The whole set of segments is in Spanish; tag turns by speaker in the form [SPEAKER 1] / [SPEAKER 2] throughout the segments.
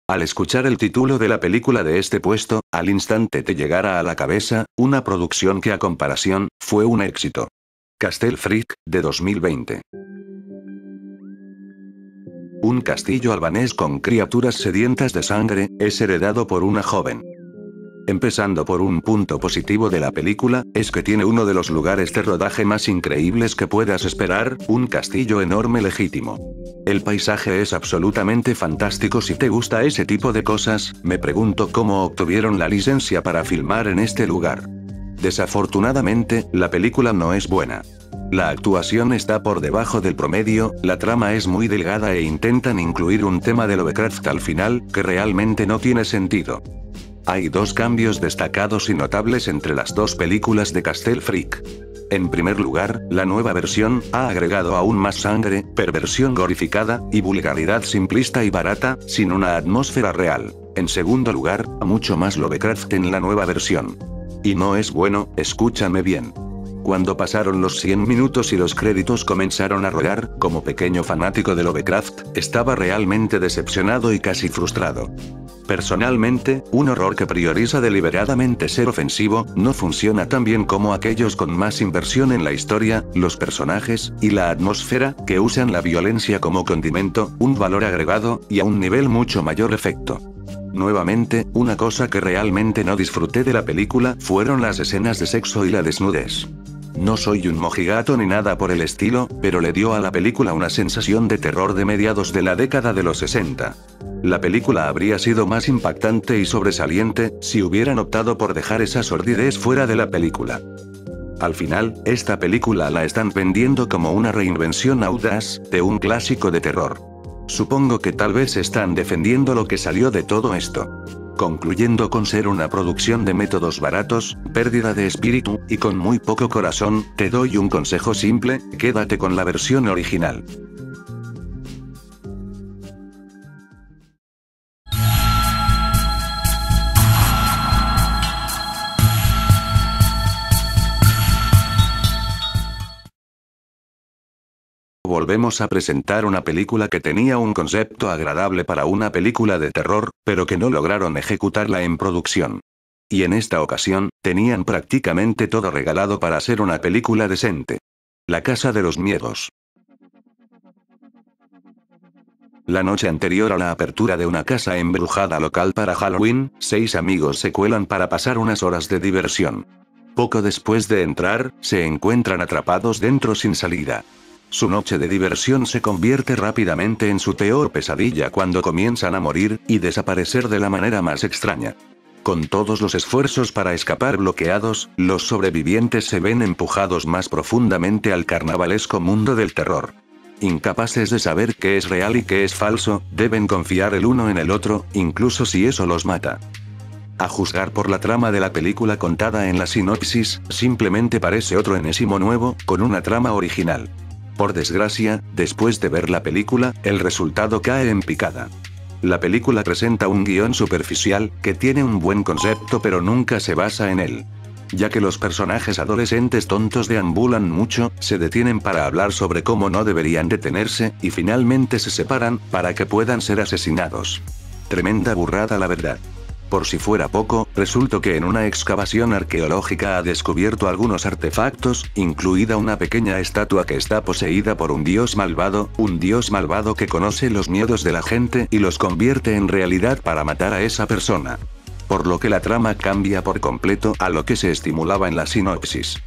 [SPEAKER 1] Al escuchar el título de la película de este puesto, al instante te llegará a la cabeza, una producción que a comparación, fue un éxito. Castle Freak, de 2020. Un castillo albanés con criaturas sedientas de sangre, es heredado por una joven. Empezando por un punto positivo de la película, es que tiene uno de los lugares de rodaje más increíbles que puedas esperar, un castillo enorme legítimo. El paisaje es absolutamente fantástico. Si te gusta ese tipo de cosas, me pregunto cómo obtuvieron la licencia para filmar en este lugar. Desafortunadamente, la película no es buena. La actuación está por debajo del promedio, la trama es muy delgada e intentan incluir un tema de Lovecraft al final, que realmente no tiene sentido. Hay dos cambios destacados y notables entre las dos películas de Castle Freak. En primer lugar, la nueva versión ha agregado aún más sangre, perversión glorificada, y vulgaridad simplista y barata, sin una atmósfera real. En segundo lugar, mucho más Lovecraft en la nueva versión. Y no es bueno, escúchame bien. Cuando pasaron los 100 minutos y los créditos comenzaron a rodar, como pequeño fanático de Lovecraft, estaba realmente decepcionado y casi frustrado. Personalmente, un horror que prioriza deliberadamente ser ofensivo, no funciona tan bien como aquellos con más inversión en la historia, los personajes, y la atmósfera, que usan la violencia como condimento, un valor agregado, y a un nivel mucho mayor efecto. Nuevamente, una cosa que realmente no disfruté de la película, fueron las escenas de sexo y la desnudez. No soy un mojigato ni nada por el estilo, pero le dio a la película una sensación de terror de mediados de la década de los 60. La película habría sido más impactante y sobresaliente, si hubieran optado por dejar esa sordidez fuera de la película. Al final, esta película la están vendiendo como una reinvención audaz, de un clásico de terror. Supongo que tal vez están defendiendo lo que salió de todo esto. Concluyendo con ser una producción de métodos baratos, pérdida de espíritu, y con muy poco corazón, te doy un consejo simple, quédate con la versión original. Volvemos a presentar una película que tenía un concepto agradable para una película de terror, pero que no lograron ejecutarla en producción. Y en esta ocasión, tenían prácticamente todo regalado para hacer una película decente. La Casa de los Miedos. La noche anterior a la apertura de una casa embrujada local para Halloween, 6 amigos se cuelan para pasar unas horas de diversión. Poco después de entrar, se encuentran atrapados dentro sin salida. Su noche de diversión se convierte rápidamente en su peor pesadilla cuando comienzan a morir, y desaparecer de la manera más extraña. Con todos los esfuerzos para escapar bloqueados, los sobrevivientes se ven empujados más profundamente al carnavalesco mundo del terror. Incapaces de saber qué es real y qué es falso, deben confiar el uno en el otro, incluso si eso los mata. A juzgar por la trama de la película contada en la sinopsis, simplemente parece otro enésimo nuevo, con una trama original. Por desgracia, después de ver la película, el resultado cae en picada. La película presenta un guión superficial, que tiene un buen concepto pero nunca se basa en él. Ya que los personajes adolescentes tontos deambulan mucho, se detienen para hablar sobre cómo no deberían detenerse, y finalmente se separan, para que puedan ser asesinados. Tremenda burrada la verdad. Por si fuera poco, resultó que en una excavación arqueológica ha descubierto algunos artefactos, incluida una pequeña estatua que está poseída por un dios malvado que conoce los miedos de la gente y los convierte en realidad para matar a esa persona. Por lo que la trama cambia por completo a lo que se estimulaba en la sinopsis.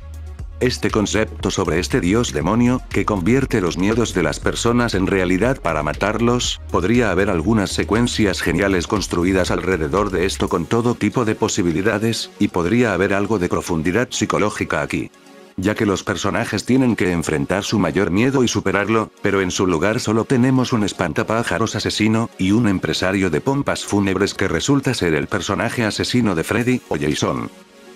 [SPEAKER 1] Este concepto sobre este dios demonio, que convierte los miedos de las personas en realidad para matarlos, podría haber algunas secuencias geniales construidas alrededor de esto con todo tipo de posibilidades, y podría haber algo de profundidad psicológica aquí. Ya que los personajes tienen que enfrentar su mayor miedo y superarlo, pero en su lugar solo tenemos un espantapájaros asesino, y un empresario de pompas fúnebres que resulta ser el personaje asesino de Freddy o Jason.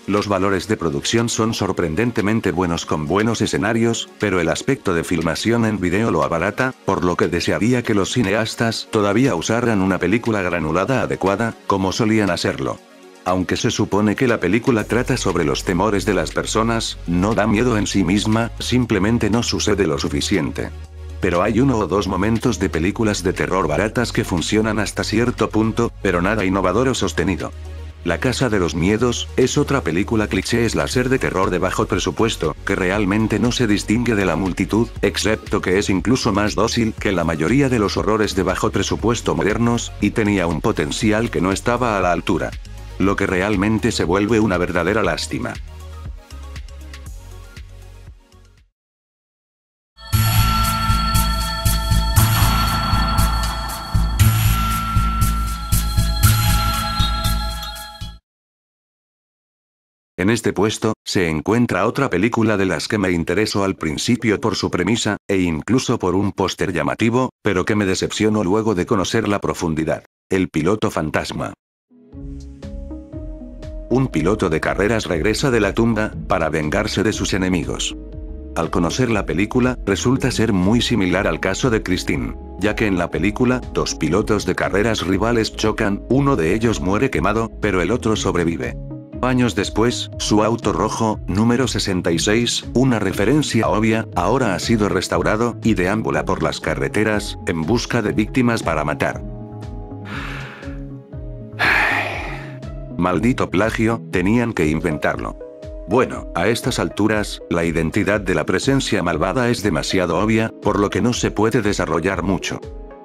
[SPEAKER 1] Los valores de producción son sorprendentemente buenos con buenos escenarios, pero el aspecto de filmación en video lo abarata, por lo que desearía que los cineastas todavía usaran una película granulada adecuada, como solían hacerlo. Aunque se supone que la película trata sobre los temores de las personas, no da miedo en sí misma, simplemente no sucede lo suficiente. Pero hay uno o dos momentos de películas de terror baratas que funcionan hasta cierto punto, pero nada innovador o sostenido. La Casa de los Miedos es otra película cliché slasher de terror de bajo presupuesto, que realmente no se distingue de la multitud, excepto que es incluso más dócil que la mayoría de los horrores de bajo presupuesto modernos, y tenía un potencial que no estaba a la altura. Lo que realmente se vuelve una verdadera lástima. En este puesto, se encuentra otra película de las que me interesó al principio por su premisa, e incluso por un póster llamativo, pero que me decepcionó luego de conocer la profundidad. El piloto fantasma. Un piloto de carreras regresa de la tumba, para vengarse de sus enemigos. Al conocer la película, resulta ser muy similar al caso de Christine, ya que en la película, dos pilotos de carreras rivales chocan, uno de ellos muere quemado, pero el otro sobrevive. Años después, su auto rojo, número 66, una referencia obvia, ahora ha sido restaurado, y deambula por las carreteras, en busca de víctimas para matar. Maldito plagio, tenían que inventarlo. Bueno, a estas alturas, la identidad de la presencia malvada es demasiado obvia, por lo que no se puede desarrollar mucho.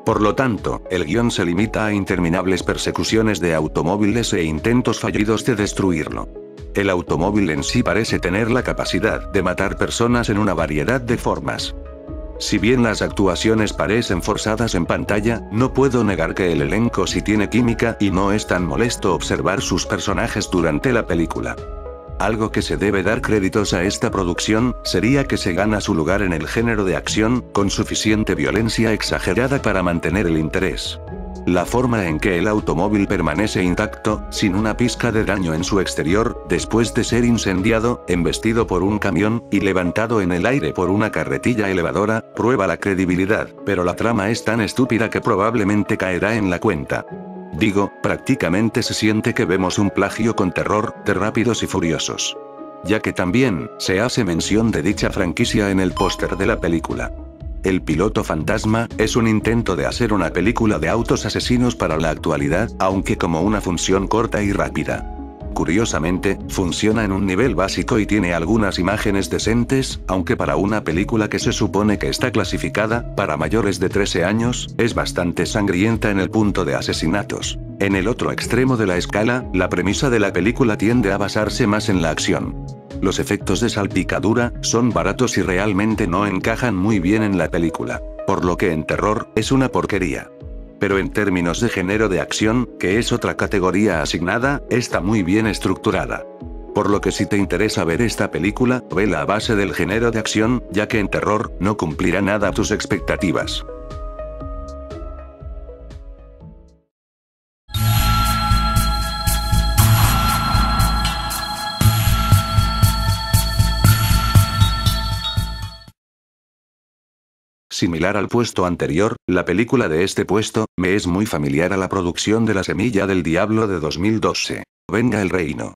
[SPEAKER 1] Por lo tanto, el guión se limita a interminables persecuciones de automóviles e intentos fallidos de destruirlo. El automóvil en sí parece tener la capacidad de matar personas en una variedad de formas. Si bien las actuaciones parecen forzadas en pantalla, no puedo negar que el elenco sí tiene química y no es tan molesto observar sus personajes durante la película. Algo que se debe dar créditos a esta producción, sería que se gana su lugar en el género de acción, con suficiente violencia exagerada para mantener el interés. La forma en que el automóvil permanece intacto, sin una pizca de daño en su exterior, después de ser incendiado, embestido por un camión, y levantado en el aire por una carretilla elevadora, prueba la credibilidad, pero la trama es tan estúpida que probablemente caerá en la cuenta. Digo, prácticamente se siente que vemos un plagio con terror, de Rápidos y Furiosos. Ya que también, se hace mención de dicha franquicia en el póster de la película. El piloto fantasma, es un intento de hacer una película de autos asesinos para la actualidad, aunque como una función corta y rápida. Curiosamente, funciona en un nivel básico y tiene algunas imágenes decentes, aunque para una película que se supone que está clasificada para mayores de 13 años, es bastante sangrienta en el punto de asesinatos. En el otro extremo de la escala, la premisa de la película tiende a basarse más en la acción. Los efectos de salpicadura son baratos y realmente no encajan muy bien en la película, por lo que en terror, es una porquería. Pero en términos de género de acción, que es otra categoría asignada, está muy bien estructurada. Por lo que si te interesa ver esta película, vela a base del género de acción, ya que en terror, no cumplirá nada tus expectativas. Similar al puesto anterior, la película de este puesto, me es muy familiar a la producción de La Semilla del Diablo de 2012. Venga el reino.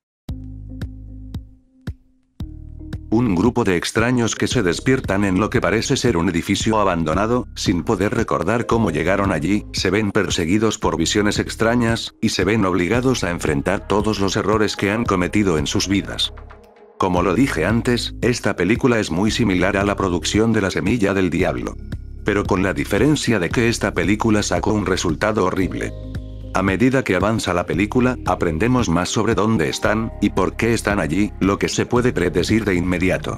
[SPEAKER 1] Un grupo de extraños que se despiertan en lo que parece ser un edificio abandonado, sin poder recordar cómo llegaron allí, se ven perseguidos por visiones extrañas, y se ven obligados a enfrentar todos los errores que han cometido en sus vidas. Como lo dije antes, esta película es muy similar a la producción de La Semilla del Diablo. Pero con la diferencia de que esta película sacó un resultado horrible. A medida que avanza la película, aprendemos más sobre dónde están, y por qué están allí, lo que se puede predecir de inmediato.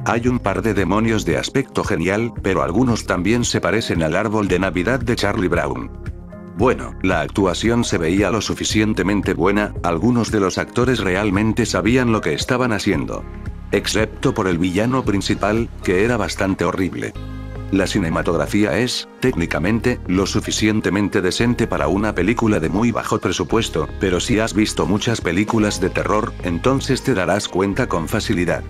[SPEAKER 1] Hay un par de demonios de aspecto genial, pero algunos también se parecen al árbol de Navidad de Charlie Brown. Bueno, la actuación se veía lo suficientemente buena, algunos de los actores realmente sabían lo que estaban haciendo. Excepto por el villano principal, que era bastante horrible. La cinematografía es, técnicamente, lo suficientemente decente para una película de muy bajo presupuesto, pero si has visto muchas películas de terror, entonces te darás cuenta con facilidad.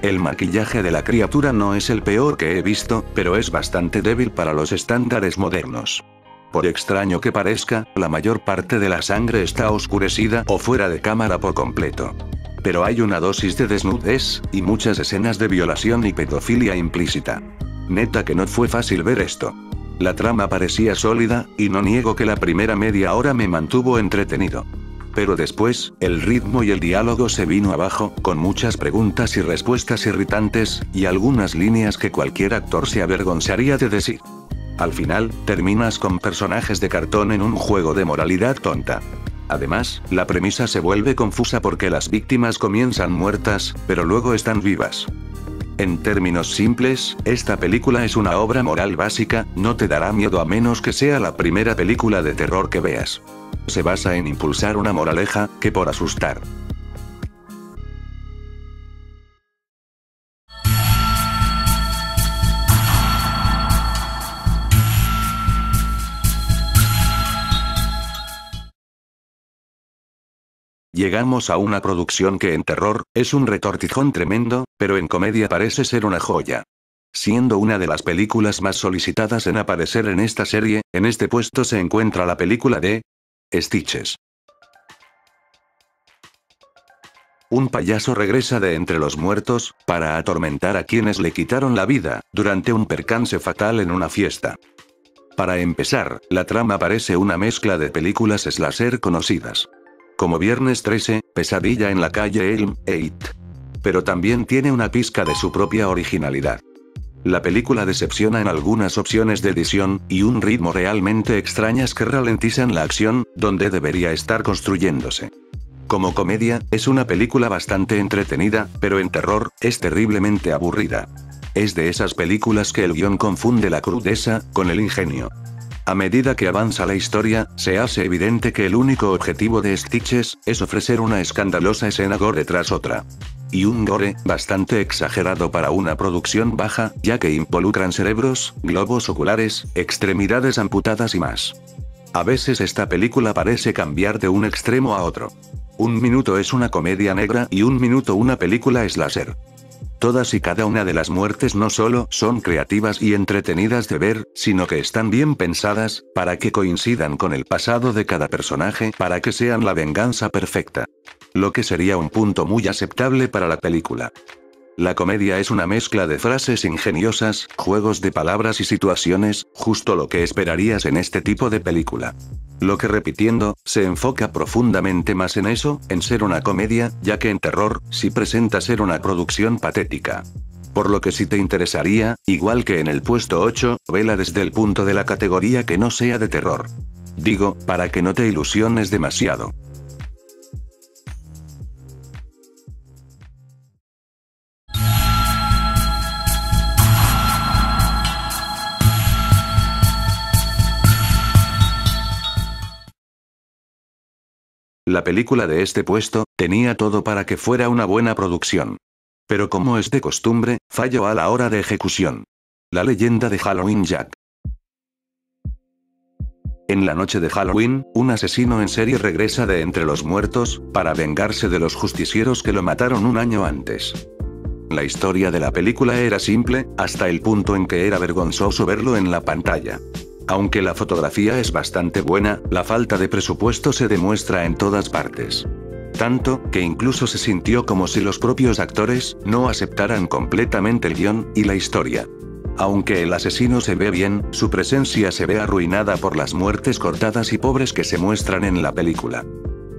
[SPEAKER 1] El maquillaje de la criatura no es el peor que he visto, pero es bastante débil para los estándares modernos. Por extraño que parezca, la mayor parte de la sangre está oscurecida o fuera de cámara por completo. Pero hay una dosis de desnudez, y muchas escenas de violación y pedofilia implícita. Neta que no fue fácil ver esto. La trama parecía sólida, y no niego que la primera media hora me mantuvo entretenido. Pero después, el ritmo y el diálogo se vino abajo, con muchas preguntas y respuestas irritantes, y algunas líneas que cualquier actor se avergonzaría de decir. Al final, terminas con personajes de cartón en un juego de moralidad tonta. Además, la premisa se vuelve confusa porque las víctimas comienzan muertas, pero luego están vivas. En términos simples, esta película es una obra moral básica, no te dará miedo a menos que sea la primera película de terror que veas. Se basa en impulsar una moraleja, que por asustar. Llegamos a una producción que en terror, es un retortijón tremendo, pero en comedia parece ser una joya. Siendo una de las películas más solicitadas en aparecer en esta serie, en este puesto se encuentra la película de Stitches. Un payaso regresa de entre los muertos, para atormentar a quienes le quitaron la vida, durante un percance fatal en una fiesta. Para empezar, la trama parece una mezcla de películas slasher conocidas. Como Viernes 13, Pesadilla en la calle Elm, e It. Pero también tiene una pizca de su propia originalidad. La película decepciona en algunas opciones de edición, y un ritmo realmente extrañas que ralentizan la acción, donde debería estar construyéndose. Como comedia, es una película bastante entretenida, pero en terror, es terriblemente aburrida. Es de esas películas que el guión confunde la crudeza con el ingenio. A medida que avanza la historia, se hace evidente que el único objetivo de Stitches es ofrecer una escandalosa escena gore tras otra. Y un gore bastante exagerado para una producción baja, ya que involucran cerebros, globos oculares, extremidades amputadas y más. A veces esta película parece cambiar de un extremo a otro. Un minuto es una comedia negra y un minuto una película slasher. Todas y cada una de las muertes no solo son creativas y entretenidas de ver, sino que están bien pensadas, para que coincidan con el pasado de cada personaje, para que sean la venganza perfecta. Lo que sería un punto muy aceptable para la película. La comedia es una mezcla de frases ingeniosas, juegos de palabras y situaciones, justo lo que esperarías en este tipo de película. Lo que repitiendo, se enfoca profundamente más en eso, en ser una comedia, ya que en terror, sí presenta ser una producción patética. Por lo que si te interesaría, igual que en el puesto 8, vela desde el punto de la categoría que no sea de terror. Digo, para que no te ilusiones demasiado. La película de este puesto, tenía todo para que fuera una buena producción. Pero como es de costumbre, falló a la hora de ejecución. La leyenda de Halloween Jack. En la noche de Halloween, un asesino en serie regresa de entre los muertos, para vengarse de los justicieros que lo mataron un año antes. La historia de la película era simple, hasta el punto en que era vergonzoso verlo en la pantalla. Aunque la fotografía es bastante buena, la falta de presupuesto se demuestra en todas partes. Tanto, que incluso se sintió como si los propios actores no aceptaran completamente el guión y la historia. Aunque el asesino se ve bien, su presencia se ve arruinada por las muertes cortadas y pobres que se muestran en la película.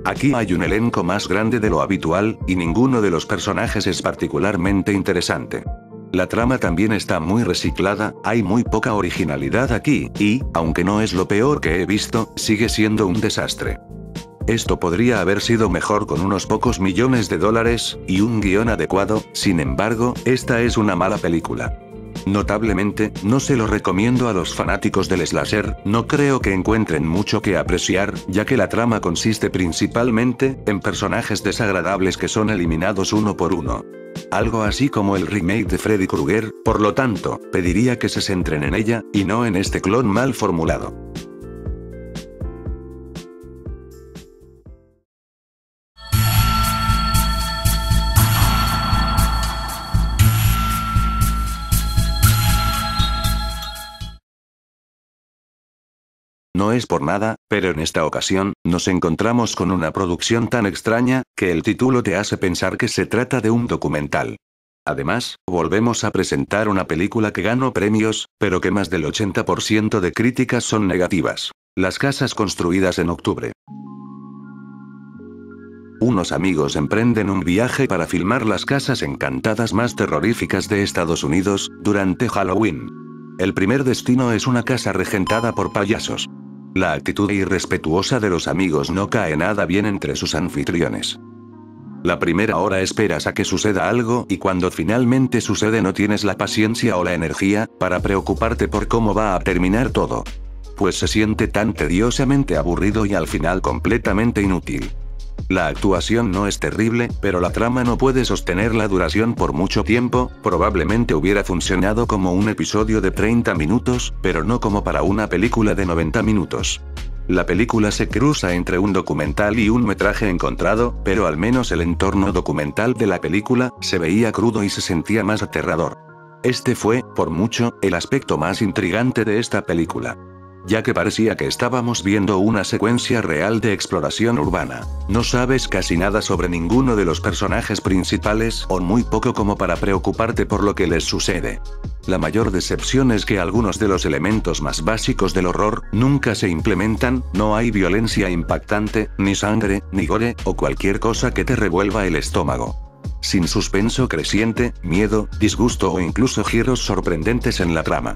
[SPEAKER 1] Aquí hay un elenco más grande de lo habitual, y ninguno de los personajes es particularmente interesante. La trama también está muy reciclada, hay muy poca originalidad aquí, y, aunque no es lo peor que he visto, sigue siendo un desastre. Esto podría haber sido mejor con unos pocos millones de dólares, y un guión adecuado, sin embargo, esta es una mala película. Notablemente, no se lo recomiendo a los fanáticos del slasher, no creo que encuentren mucho que apreciar, ya que la trama consiste principalmente en personajes desagradables que son eliminados uno por uno. Algo así como el remake de Freddy Krueger, por lo tanto, pediría que se centren en ella, y no en este clon mal formulado. No es por nada, pero en esta ocasión, nos encontramos con una producción tan extraña, que el título te hace pensar que se trata de un documental. Además, volvemos a presentar una película que ganó premios, pero que más del 80% de críticas son negativas. Las casas construidas en octubre. Unos amigos emprenden un viaje para filmar las casas encantadas más terroríficas de Estados Unidos, durante Halloween. El primer destino es una casa regentada por payasos. La actitud irrespetuosa de los amigos no cae nada bien entre sus anfitriones. La primera hora esperas a que suceda algo y cuando finalmente sucede no tienes la paciencia o la energía para preocuparte por cómo va a terminar todo. Pues se siente tan tediosamente aburrido y al final completamente inútil. La actuación no es terrible, pero la trama no puede sostener la duración por mucho tiempo, probablemente hubiera funcionado como un episodio de 30 minutos, pero no como para una película de 90 minutos. La película se cruza entre un documental y un metraje encontrado, pero al menos el entorno documental de la película se veía crudo y se sentía más aterrador. Este fue, por mucho, el aspecto más intrigante de esta película. Ya que parecía que estábamos viendo una secuencia real de exploración urbana. No sabes casi nada sobre ninguno de los personajes principales o muy poco como para preocuparte por lo que les sucede. La mayor decepción es que algunos de los elementos más básicos del horror nunca se implementan, no hay violencia impactante, ni sangre, ni gore, o cualquier cosa que te revuelva el estómago. Sin suspenso creciente, miedo, disgusto o incluso giros sorprendentes en la trama.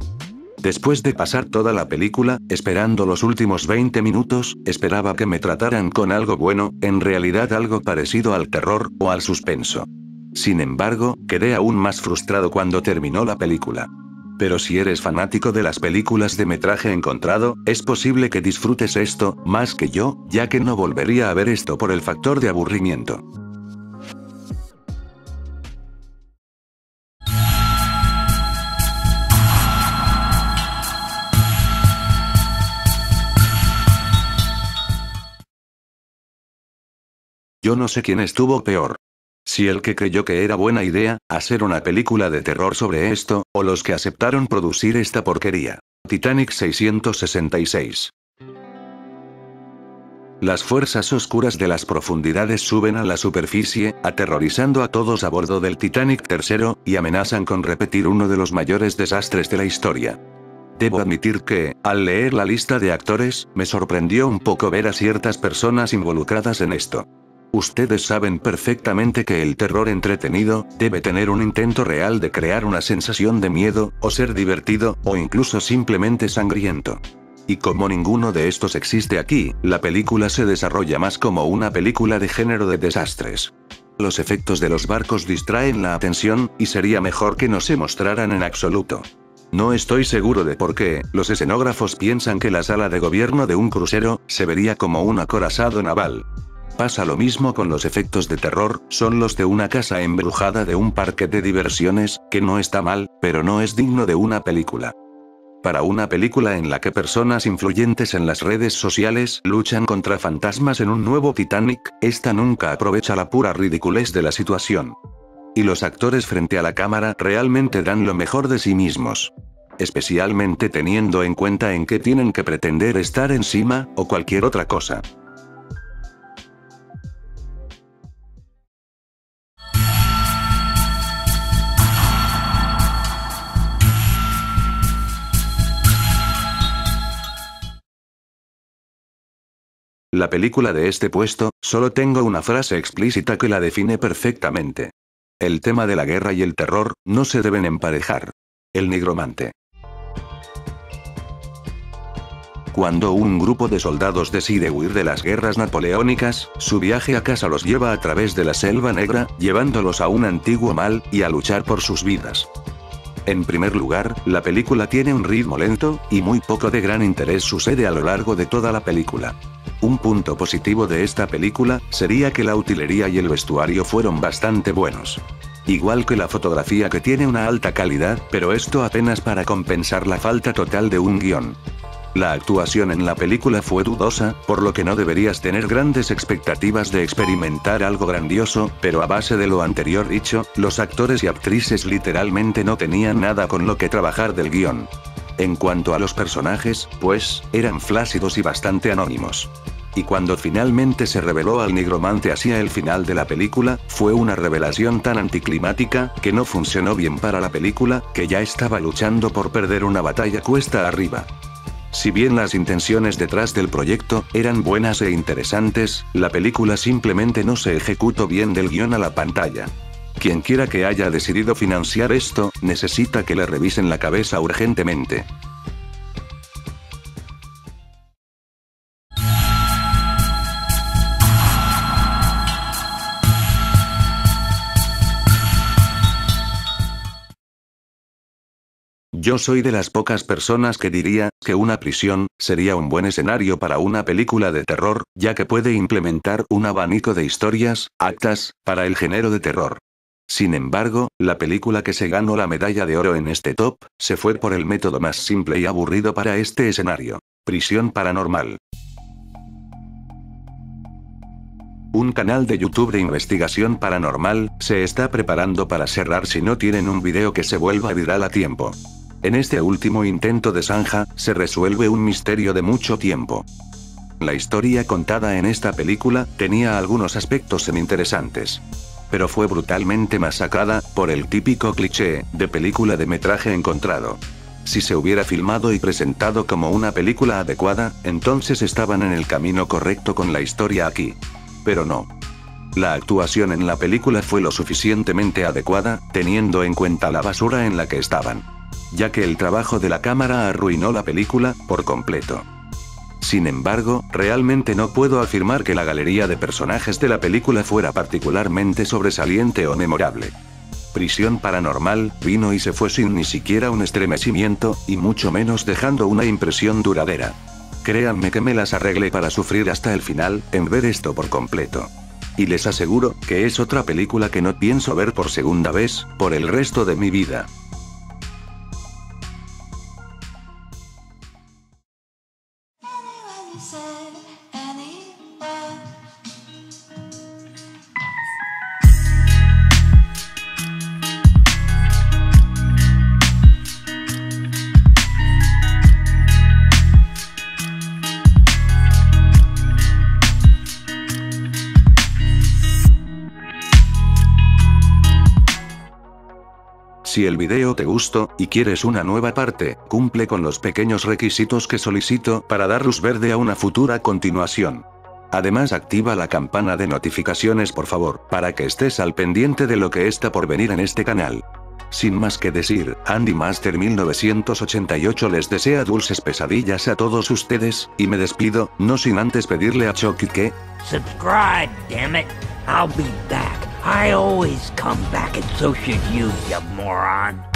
[SPEAKER 1] Después de pasar toda la película, esperando los últimos 20 minutos, esperaba que me trataran con algo bueno, en realidad algo parecido al terror, o al suspenso. Sin embargo, quedé aún más frustrado cuando terminó la película. Pero si eres fanático de las películas de metraje encontrado, es posible que disfrutes esto, más que yo, ya que no volvería a ver esto por el factor de aburrimiento. Yo no sé quién estuvo peor. Si el que creyó que era buena idea, hacer una película de terror sobre esto, o los que aceptaron producir esta porquería. Titanic 666. Las fuerzas oscuras de las profundidades suben a la superficie, aterrorizando a todos a bordo del Titanic III, y amenazan con repetir uno de los mayores desastres de la historia. Debo admitir que, al leer la lista de actores, me sorprendió un poco ver a ciertas personas involucradas en esto. Ustedes saben perfectamente que el terror entretenido debe tener un intento real de crear una sensación de miedo, o ser divertido, o incluso simplemente sangriento. Y como ninguno de estos existe aquí, la película se desarrolla más como una película de género de desastres. Los efectos de los barcos distraen la atención, y sería mejor que no se mostraran en absoluto. No estoy seguro de por qué los escenógrafos piensan que la sala de gobierno de un crucero se vería como un acorazado naval. Pasa lo mismo con los efectos de terror, son los de una casa embrujada de un parque de diversiones, que no está mal, pero no es digno de una película. Para una película en la que personas influyentes en las redes sociales luchan contra fantasmas en un nuevo Titanic, esta nunca aprovecha la pura ridiculez de la situación. Y los actores frente a la cámara realmente dan lo mejor de sí mismos. Especialmente teniendo en cuenta en qué tienen que pretender estar encima, o cualquier otra cosa. La película de este puesto, solo tengo una frase explícita que la define perfectamente. El tema de la guerra y el terror, no se deben emparejar. El nigromante. Cuando un grupo de soldados decide huir de las guerras napoleónicas, su viaje a casa los lleva a través de la Selva Negra, llevándolos a un antiguo mal, y a luchar por sus vidas. En primer lugar, la película tiene un ritmo lento, y muy poco de gran interés sucede a lo largo de toda la película. Un punto positivo de esta película, sería que la utilería y el vestuario fueron bastante buenos. Igual que la fotografía que tiene una alta calidad, pero esto apenas para compensar la falta total de un guión. La actuación en la película fue dudosa, por lo que no deberías tener grandes expectativas de experimentar algo grandioso, pero a base de lo anterior dicho, los actores y actrices literalmente no tenían nada con lo que trabajar del guión. En cuanto a los personajes, pues, eran flácidos y bastante anónimos. Y cuando finalmente se reveló al nigromante hacia el final de la película, fue una revelación tan anticlimática, que no funcionó bien para la película, que ya estaba luchando por perder una batalla cuesta arriba. Si bien las intenciones detrás del proyecto eran buenas e interesantes, la película simplemente no se ejecutó bien del guión a la pantalla. Quien quiera que haya decidido financiar esto, necesita que le revisen la cabeza urgentemente. Yo soy de las pocas personas que diría que una prisión sería un buen escenario para una película de terror, ya que puede implementar un abanico de historias aptas para el género de terror. Sin embargo, la película que se ganó la medalla de oro en este top, se fue por el método más simple y aburrido para este escenario: Prisión Paranormal. Un canal de YouTube de investigación paranormal se está preparando para cerrar si no tienen un video que se vuelva viral a tiempo. En este último intento de zanja, se resuelve un misterio de mucho tiempo. La historia contada en esta película tenía algunos aspectos semi-interesantes, pero fue brutalmente masacrada por el típico cliché de película de metraje encontrado. Si se hubiera filmado y presentado como una película adecuada, entonces estaban en el camino correcto con la historia aquí. Pero no. La actuación en la película fue lo suficientemente adecuada, teniendo en cuenta la basura en la que estaban, ya que el trabajo de la cámara arruinó la película por completo. Sin embargo, realmente no puedo afirmar que la galería de personajes de la película fuera particularmente sobresaliente o memorable. Prisión Paranormal vino y se fue sin ni siquiera un estremecimiento, y mucho menos dejando una impresión duradera. Créanme que me las arreglé para sufrir hasta el final, en ver esto por completo. Y les aseguro que es otra película que no pienso ver por segunda vez, por el resto de mi vida. Si el video te gustó, y quieres una nueva parte, cumple con los pequeños requisitos que solicito para dar luz verde a una futura continuación. Además, activa la campana de notificaciones por favor, para que estés al pendiente de lo que está por venir en este canal. Sin más que decir, Andy Master 1988 les desea dulces pesadillas a todos ustedes, y me despido, no sin antes pedirle a Chucky que...
[SPEAKER 2] Subscribe, damn it. I'll be back. I always come back, and so should you, you moron.